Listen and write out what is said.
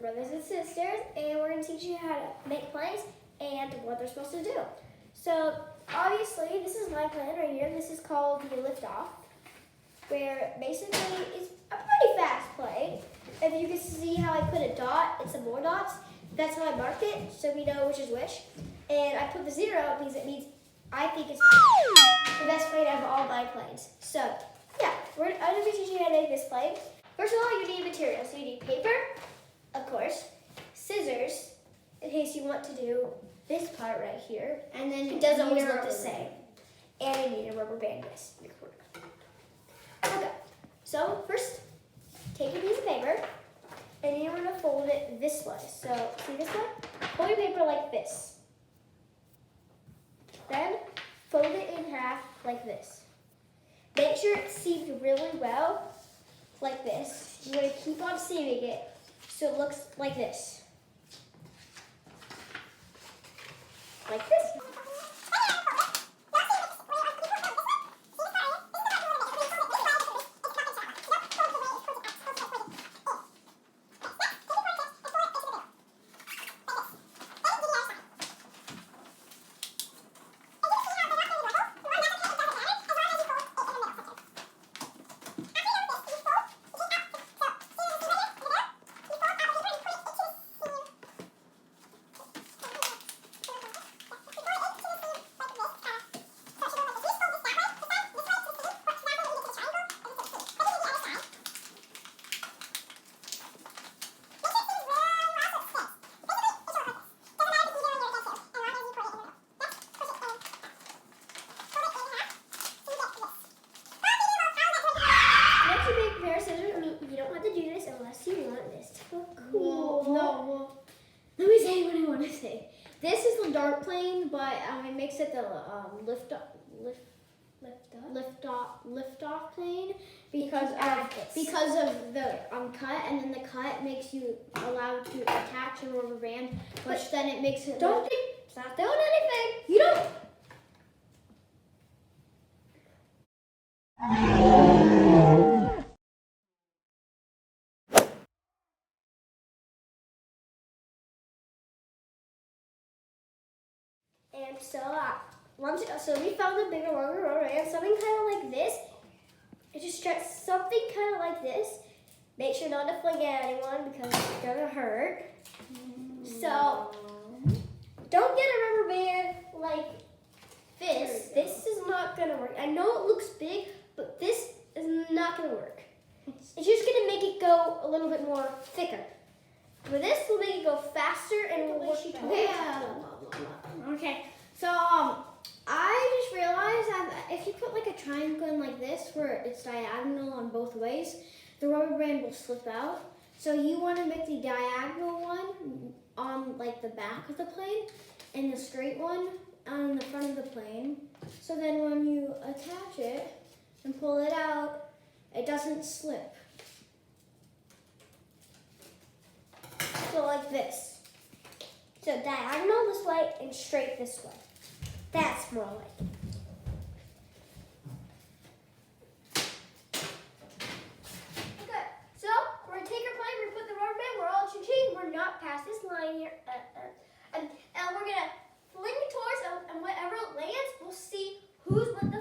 brothers and sisters, and we're going to teach you how to make planes and what they're supposed to do. So obviously, this is my plane right here. This is called the lift off, where basically it's a pretty fast plane. If you can see how I put a dot and some more dots, that's how I marked it, so we know which is which. And I put the 0 because it means I think it's the best plane out of all my planes. So yeah, I'm going to be teaching you how to make this plane. First of all, you need materials. So you need paper, of course, scissors, in case you want to do this part right here. And then it doesn't always look the same. And you need a rubber band this. Okay, so first, take a piece of paper, and you're going to fold it this way. So, see this way? Fold your paper like this. Then, fold it in half like this. Make sure it's seamed really well, like this. You're going to keep on seaming it so it looks like this. Like this. You don't have to do this unless you want this to look cool. Well, let me say what I want to say. This is the dart plane, but it makes it the lift off plane because of the cut, and then the cut makes you allowed to attach a rubber band, which then it makes it. Don't think it's not doing anything. You don't. And so we found a bigger rubber band, something kind of like this. It just stretch something kind of like this. Make sure not to fling at anyone because it's gonna hurt. So don't get a rubber band like this. This is not gonna work. I know it looks big, but this is not gonna work. It's just gonna make it go a little bit more thicker. With this, we'll make it go faster and we'll work it Okay, so I just realized that if you put like a triangle in like this where it's diagonal on both ways, the rubber band will slip out. So you want to make the diagonal one on like the back of the plane and the straight one on the front of the plane. So then when you attach it and pull it out, it doesn't slip. So like this. So diagonal this way and straight this way. That's more like it. Okay, so we're gonna take our plane, we're gonna put the rubber band, we're all ching-ching, we're not past this line here. And we're gonna fling it towards, and whatever lands, we'll see who's with